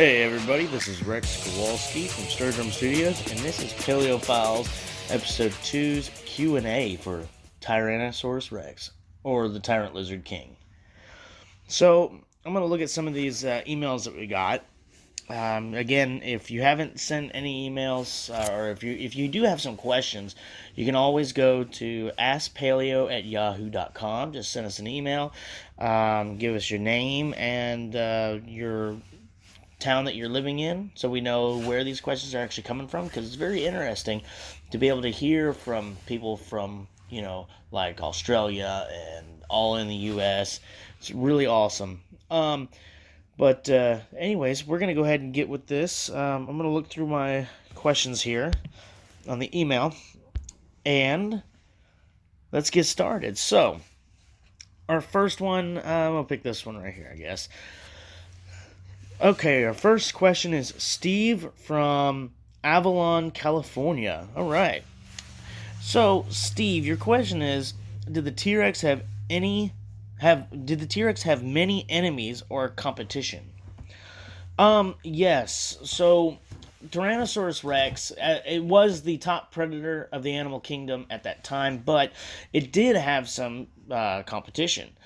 Hey everybody, this is Rex from STURRDRUM Studios, and this is Paleo Files, Episode 2's Q&A for Tyrannosaurus Rex, or the Tyrant-Lizard King. So, I'm going to look at some of these emails that we got. Again, if you haven't sent any emails, or if you do have some questions, you can always go to askpaleo@yahoo.com. Just send us an email, give us your name and your town that you're living in, so we know where these questions are actually coming from, because it's very interesting to be able to hear from people from, like Australia and all in the US. It's really awesome. But anyways, we're going to go ahead and get with this. I'm going to look through my questions here on the email, and let's get started. So, our first one, I'm going to pick this one right here, I guess. Okay, our first question is Steve from Avalon, California. All right. So, Steve, your question is, did the T-Rex have many enemies or competition? Yes. So, Tyrannosaurus Rex, it was the top predator of the animal kingdom at that time, but it did have some competition.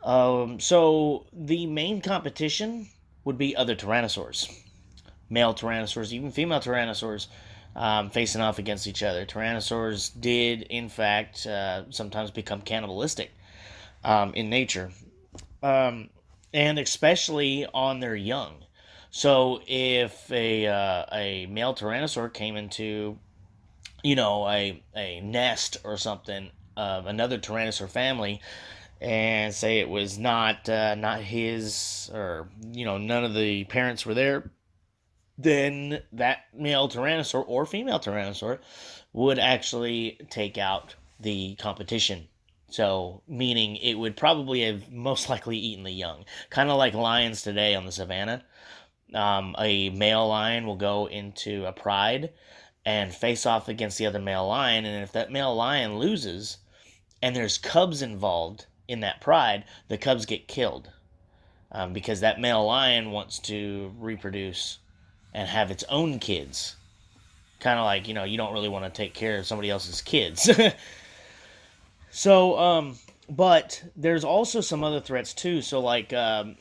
So, the main competition would be other tyrannosaurs. Male tyrannosaurs, even female tyrannosaurs, facing off against each other. Tyrannosaurs did, in fact, sometimes become cannibalistic in nature. And especially on their young. So if a male tyrannosaur came into, a nest or something of another tyrannosaur family, and say it was not his, or none of the parents were there, then that male tyrannosaur or female tyrannosaur would actually take out the competition. So, meaning it would probably have most likely eaten the young. Kind of like lions today on the savannah. A male lion will go into a pride and face off against the other male lion, and if that male lion loses and there's cubs involved in that pride, the cubs get killed, because that male lion wants to reproduce and have its own kids. Kind of like, you don't really want to take care of somebody else's kids. So, but there's also some other threats too. So, like in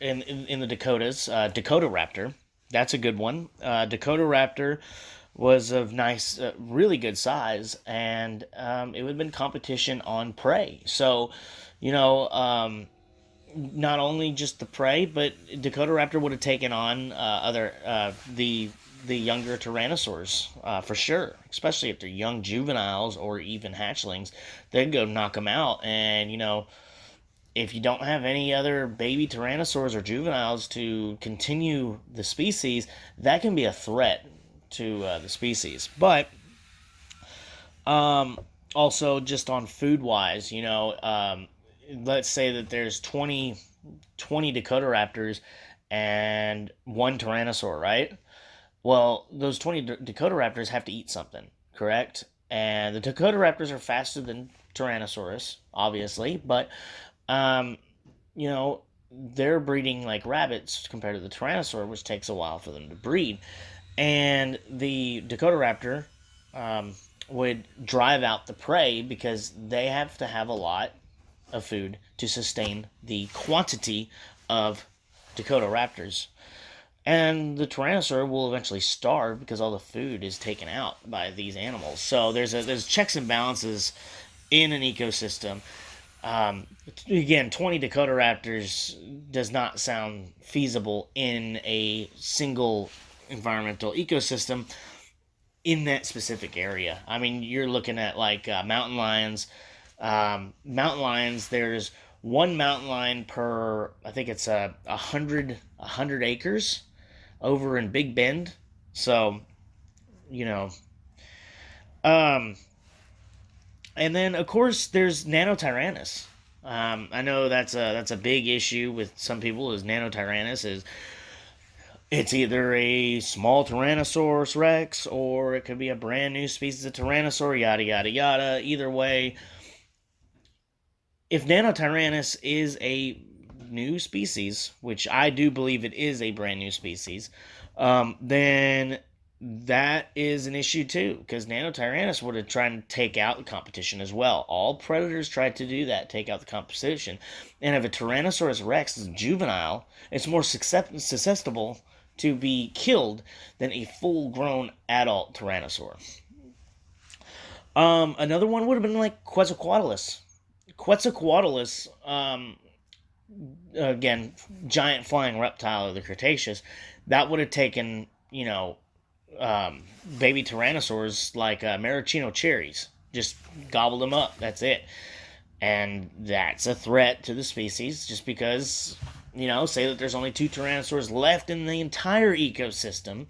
the Dakotas, Dakota raptor, that's a good one. Dakota raptor was of nice, really good size, and it would have been competition on prey. So, not only just the prey, but Dakota raptor would have taken on the younger tyrannosaurs, for sure. Especially if they're young juveniles or even hatchlings, they'd go knock them out. And if you don't have any other baby tyrannosaurs or juveniles to continue the species, that can be a threat to the species. But also, just on food wise, let's say that there's 20 Dakota raptors and one tyrannosaur, right? Well, those 20 Dakota raptors have to eat something, correct? And the Dakota raptors are faster than Tyrannosaurus, obviously, but they're breeding like rabbits compared to the Tyrannosaur, which takes a while for them to breed. And the Dakota raptor would drive out the prey, because they have to have a lot of food to sustain the quantity of Dakota raptors. And the Tyrannosaur will eventually starve because all the food is taken out by these animals. So there's checks and balances in an ecosystem. Again, 20 Dakota raptors does not sound feasible in a single environmental ecosystem in that specific area. I mean, you're looking at like mountain lions. Mountain lions, there's one mountain lion per, I think it's 100 acres over in Big Bend. So, and then of course there's Nanotyrannus. I know that's a big issue with some people. Is Nanotyrannus is, it's either a small Tyrannosaurus Rex, or it could be a brand new species of Tyrannosaur, yada yada yada. Either way, if Nanotyrannus is a new species, which I do believe it is a brand new species, then that is an issue too, because Nanotyrannus would have tried to take out the competition as well. All predators tried to do that, take out the competition. And if a Tyrannosaurus Rex is juvenile, it's more susceptible to be killed than a full-grown adult Tyrannosaur. Another one would have been like Quetzalcoatlus. Quetzalcoatlus, again, giant flying reptile of the Cretaceous, that would have taken, baby tyrannosaurs like maraschino cherries. Just gobbled them up. That's it. And that's a threat to the species just because, say that there's only 2 tyrannosaurs left in the entire ecosystem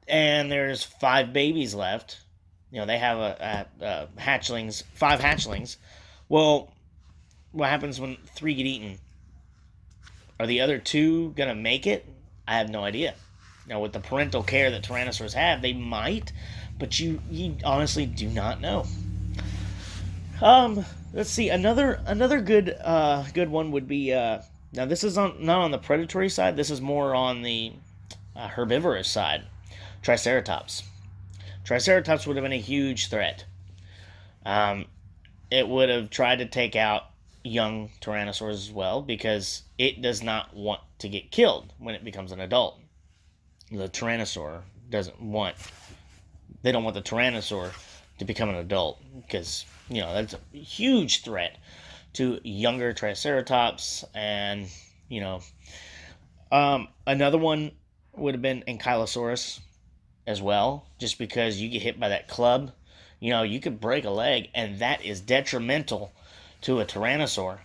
and there's 5 babies left. They have hatchlings, 5 hatchlings. Well, what happens when 3 get eaten? Are the other 2 going to make it? I have no idea. Now, with the parental care that tyrannosaurs have, they might, but you honestly do not know. Let's see. Another good one would be, now this is not on the predatory side. This is more on the herbivorous side. Triceratops. Triceratops would have been a huge threat. It would have tried to take out young tyrannosaurs as well because it does not want to get killed when it becomes an adult. The tyrannosaur they don't want the tyrannosaur to become an adult because, that's a huge threat to younger Triceratops. And, another one would have been Ankylosaurus as well, just because you get hit by that club, you could break a leg, and that is detrimental to a tyrannosaur.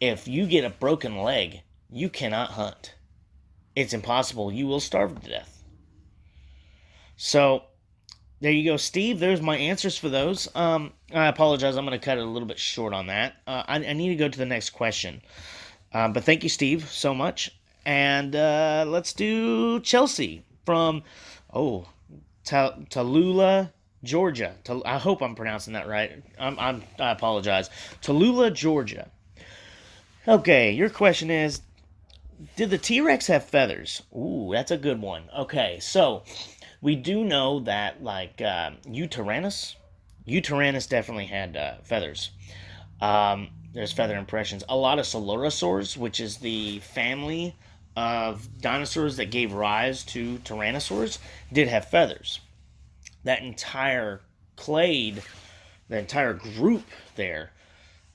If you get a broken leg, you cannot hunt. It's impossible. You will starve to death. So, there you go, Steve. There's my answers for those. I apologize. I'm going to cut it a little bit short on that. I need to go to the next question. But thank you, Steve, so much. And let's do Chelsea from... Tallulah, Georgia. I hope I'm pronouncing that right. I apologize. Tallulah, Georgia. Okay, your question is, did the T-Rex have feathers? Ooh, that's a good one. Okay, so we do know that, like, Utyrannus definitely had feathers. There's feather impressions. A lot of Coelurosaurs, which is the family of dinosaurs that gave rise to tyrannosaurs, did have feathers. That entire clade, the entire group there,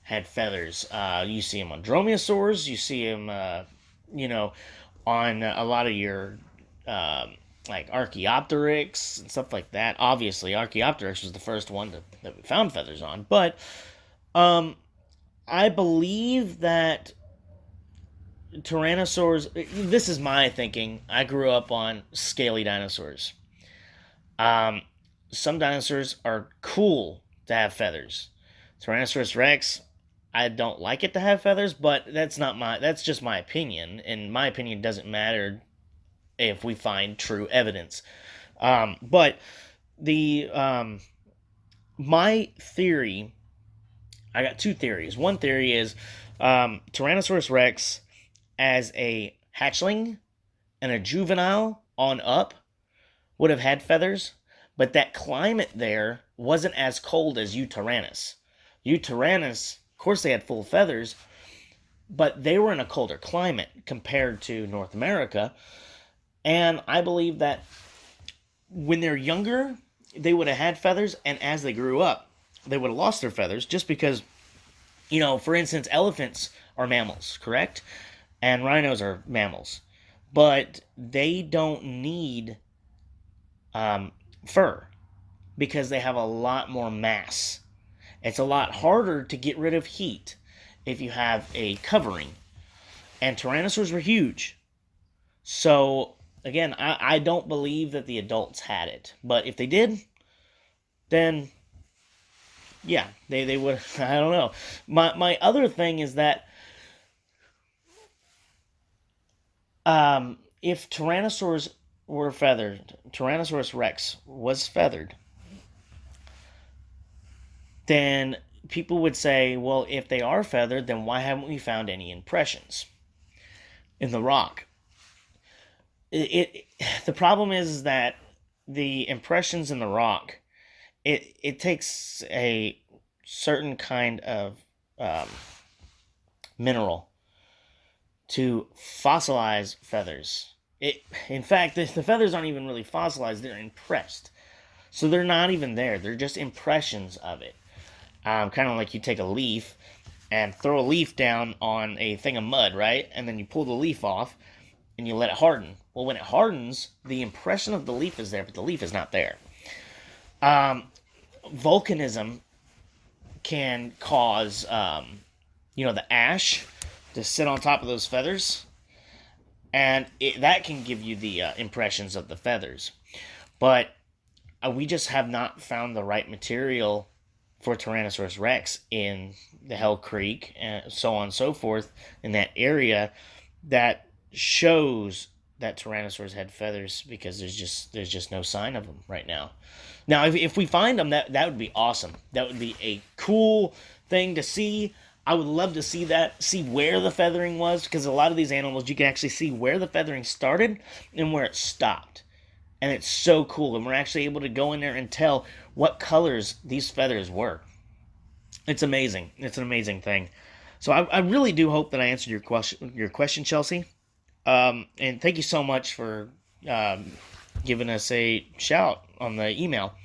had feathers. You see them on dromaeosaurs. You see them, on a lot of your, like Archaeopteryx and stuff like that. Obviously, Archaeopteryx was the first one that we found feathers on. But I believe that Tyrannosaurs, this is my thinking. I grew up on scaly dinosaurs. Some dinosaurs are cool to have feathers. Tyrannosaurus Rex, I don't like it to have feathers, but that's just my opinion, and my opinion doesn't matter if we find true evidence. But my theory, I got 2 theories. One theory is Tyrannosaurus Rex as a hatchling and a juvenile on up would have had feathers, but that climate there wasn't as cold as Utyrannus. Utyrannus, of course they had full feathers, but they were in a colder climate compared to North America, and I believe that when they're younger, they would have had feathers, and as they grew up, they would have lost their feathers, just because, for instance, elephants are mammals, correct? And rhinos are mammals. But they don't need fur because they have a lot more mass. It's a lot harder to get rid of heat if you have a covering. And tyrannosaurs were huge. So, again, I don't believe that the adults had it. But if they did, then, yeah, they would. I don't know. My other thing is that if tyrannosaurs were feathered, Tyrannosaurus Rex was feathered, then people would say, well, if they are feathered, then why haven't we found any impressions in the rock? The problem is that the impressions in the rock, it takes a certain kind of mineral to fossilize feathers. In fact, the feathers aren't even really fossilized, they're impressed. So they're not even there, they're just impressions of it. Kind of like you take a leaf and throw a leaf down on a thing of mud, right? And then you pull the leaf off and you let it harden. Well, when it hardens, the impression of the leaf is there, but the leaf is not there. Volcanism can cause, the ash to sit on top of those feathers, and that can give you the impressions of the feathers. But we just have not found the right material for Tyrannosaurus Rex in the Hell Creek and so on and so forth in that area that shows that Tyrannosaurs had feathers, because there's just no sign of them right now. Now, if we find them, that would be awesome. That would be a cool thing to see. I would love to see that, see where the feathering was, because a lot of these animals, you can actually see where the feathering started and where it stopped. And it's so cool, and we're actually able to go in there and tell what colors these feathers were. It's amazing. It's an amazing thing. So I really do hope that I answered your question, Chelsea. And thank you so much for giving us a shout on the email.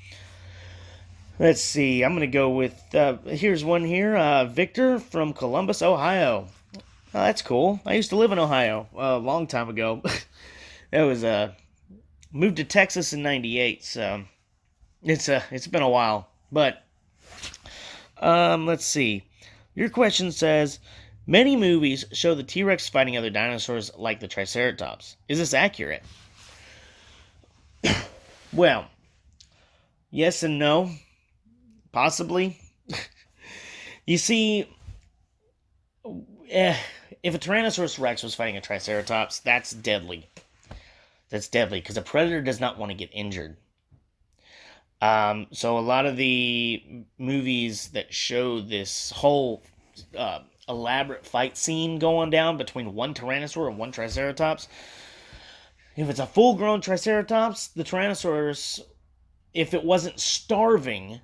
Let's see. I'm going to go with, here's one here. Victor from Columbus, Ohio. Oh, that's cool. I used to live in Ohio a long time ago. It was, moved to Texas in 98, so it's been a while. But, let's see. Your question says, many movies show the T-Rex fighting other dinosaurs like the Triceratops. Is this accurate? Well, yes and no. Possibly. You see, if a Tyrannosaurus Rex was fighting a Triceratops, that's deadly. That's deadly, because a predator does not want to get injured. So a lot of the movies that show this whole elaborate fight scene going down between one Tyrannosaur and one Triceratops, if it's a full-grown Triceratops, the Tyrannosaurus, if it wasn't starving,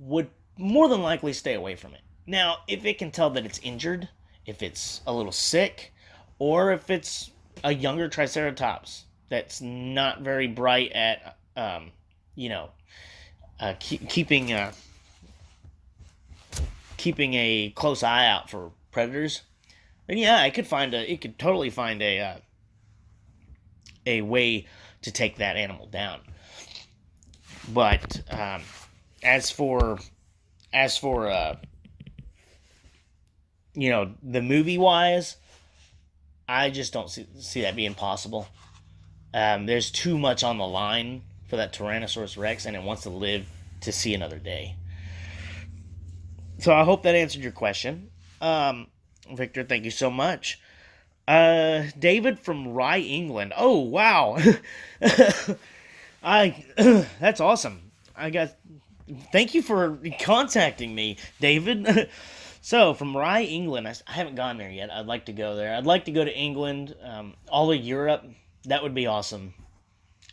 would more than likely stay away from it. Now, if it can tell that it's injured, if it's a little sick, or if it's a younger Triceratops that's not very bright at, keeping a close eye out for predators, then yeah, it could totally find a way to take that animal down. But as for the movie wise, I just don't see that being possible. There's too much on the line for that Tyrannosaurus Rex, and it wants to live to see another day. So I hope that answered your question. Victor, thank you so much. David from Rye, England. Oh, wow. That's awesome. Thank you for contacting me, David. So, from Rye, England, I haven't gone there yet. I'd like to go there. I'd like to go to England, all of Europe. That would be awesome.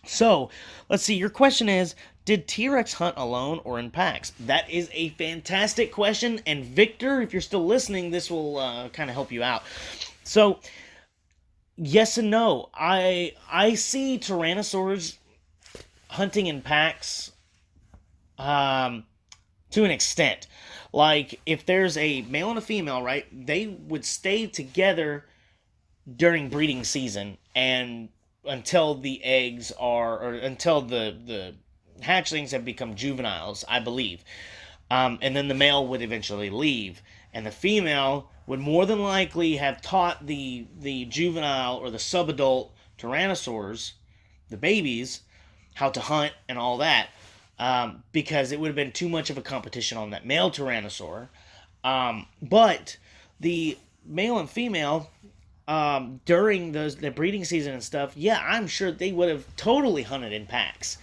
So, let's see. Your question is, did T-Rex hunt alone or in packs? That is a fantastic question. And Victor, if you're still listening, this will kind of help you out. So, yes and no. I see Tyrannosaurs hunting in packs to an extent. Like, if there's a male and a female, right, they would stay together during breeding season and until the eggs or until the hatchlings have become juveniles, I believe. And then the male would eventually leave. And the female would more than likely have taught the juvenile or the subadult tyrannosaurs, the babies, how to hunt and all that. Because it would have been too much of a competition on that male tyrannosaur. But the male and female, during the breeding season and stuff, yeah, I'm sure they would have totally hunted in packs.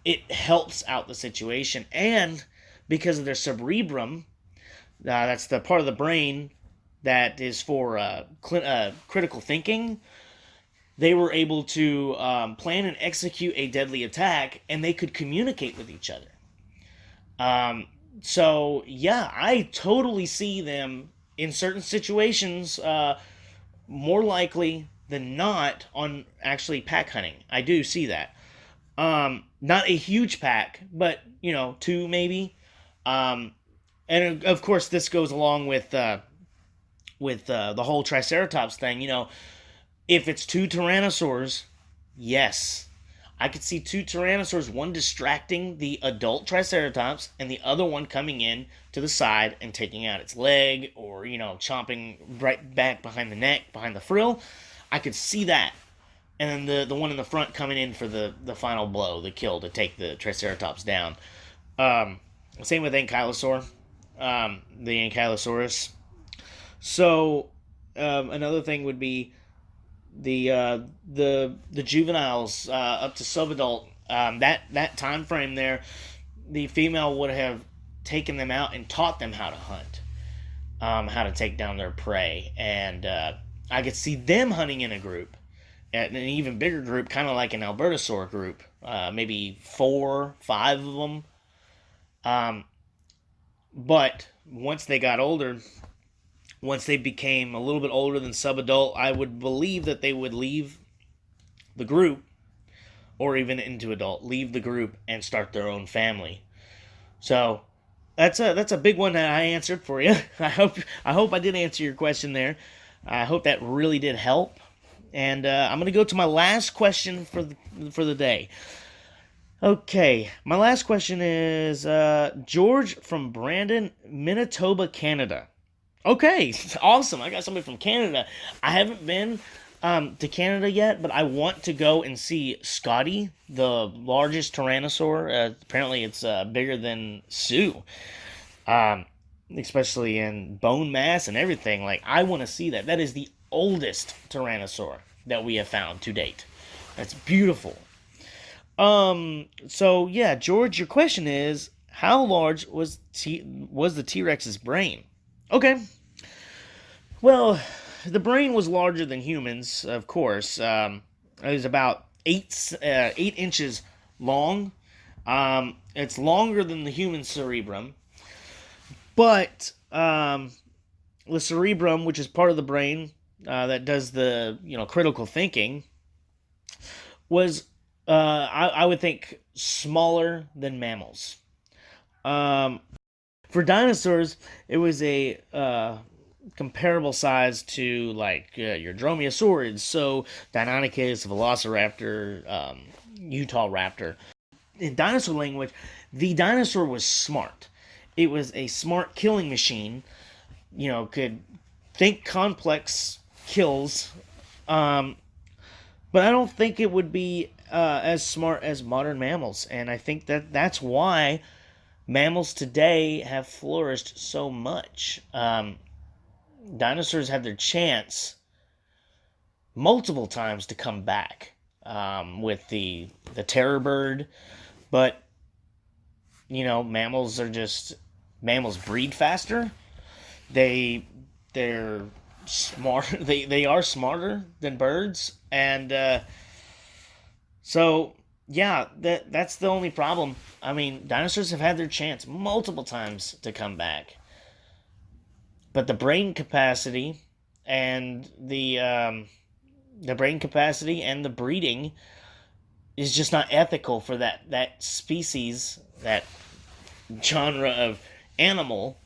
It helps out the situation. And because of their cerebrum, That's the part of the brain that is for critical thinking. They were able to plan and execute a deadly attack, and they could communicate with each other. So yeah, I totally see them in certain situations, more likely than not on actually pack hunting. I do see that. Not a huge pack, but two maybe. And of course, this goes along with the whole Triceratops thing. If it's two Tyrannosaurs, yes, I could see two Tyrannosaurs, one distracting the adult Triceratops, and the other one coming in to the side and taking out its leg, or chomping right back behind the neck, behind the frill. I could see that. And then the one in the front coming in for the final blow, the kill, to take the Triceratops down. Same with Ankylosaur, the Ankylosaurus. So another thing would be the juveniles up to subadult. That time frame there, the female would have taken them out and taught them how to hunt, how to take down their prey, and I could see them hunting in a group, an even bigger group, kind of like an Albertosaur group, maybe 4, 5 of them. But once they got older, once they became a little bit older than subadult, I would believe that they would leave the group, or even into adult, leave the group and start their own family. So that's a big one that I answered for you. I hope I did answer your question there. I hope that really did help. And I'm going to go to my last question for the day. Okay, my last question is George from Brandon, Manitoba, Canada. Okay, awesome. I got somebody from Canada. I haven't been to Canada yet, but I want to go and see Scotty, the largest Tyrannosaur. Apparently it's bigger than Sioux, especially in bone mass and everything. Like, I want to see that. That is the oldest Tyrannosaur that we have found to date. That's beautiful. So yeah, George, your question is, how large was the T-Rex's brain? Okay. Well, the brain was larger than humans, of course. It was about 8 inches long. It's longer than the human cerebrum. But the cerebrum, which is part of the brain that does the critical thinking, was I would think smaller than mammals. For dinosaurs, it was a comparable size to your dromaeosaurids, so Deinonychus, Velociraptor, Utah raptor. In dinosaur language, the dinosaur was smart. It was a smart killing machine. Could think complex kills. But I don't think it would be as smart as modern mammals, and I think that's why mammals today have flourished so much. Dinosaurs had their chance multiple times to come back with the terror bird, but mammals breed faster. They're smart. They are smarter than birds, and so yeah, that's the only problem. I mean, dinosaurs have had their chance multiple times to come back, but the brain capacity and the breeding is just not ethical for that species, that genre of animal,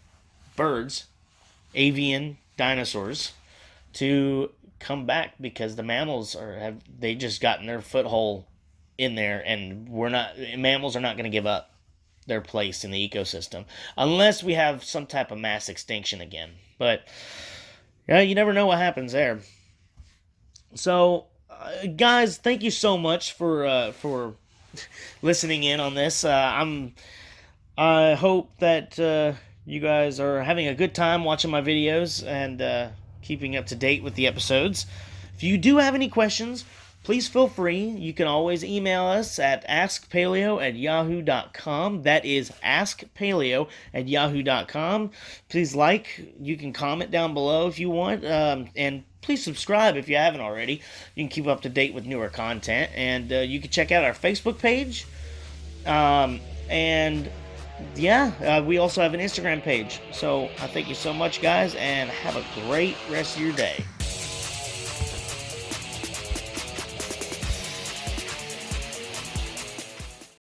birds, avian dinosaurs, to come back, because the mammals have just gotten their foothold in there, and mammals are not going to give up their place in the ecosystem unless we have some type of mass extinction again. But yeah, you never know what happens there. So guys, thank you so much for listening in on this. I hope that you guys are having a good time watching my videos and keeping up to date with the episodes. If you do have any questions, please feel free. You can always email us at askpaleo@yahoo.com. That is askpaleo@yahoo.com. Please you can comment down below if you want, and please subscribe if you haven't already. You can keep up to date with newer content, and you can check out our Facebook page. And yeah, we also have an Instagram page. So I thank you so much, guys, and have a great rest of your day.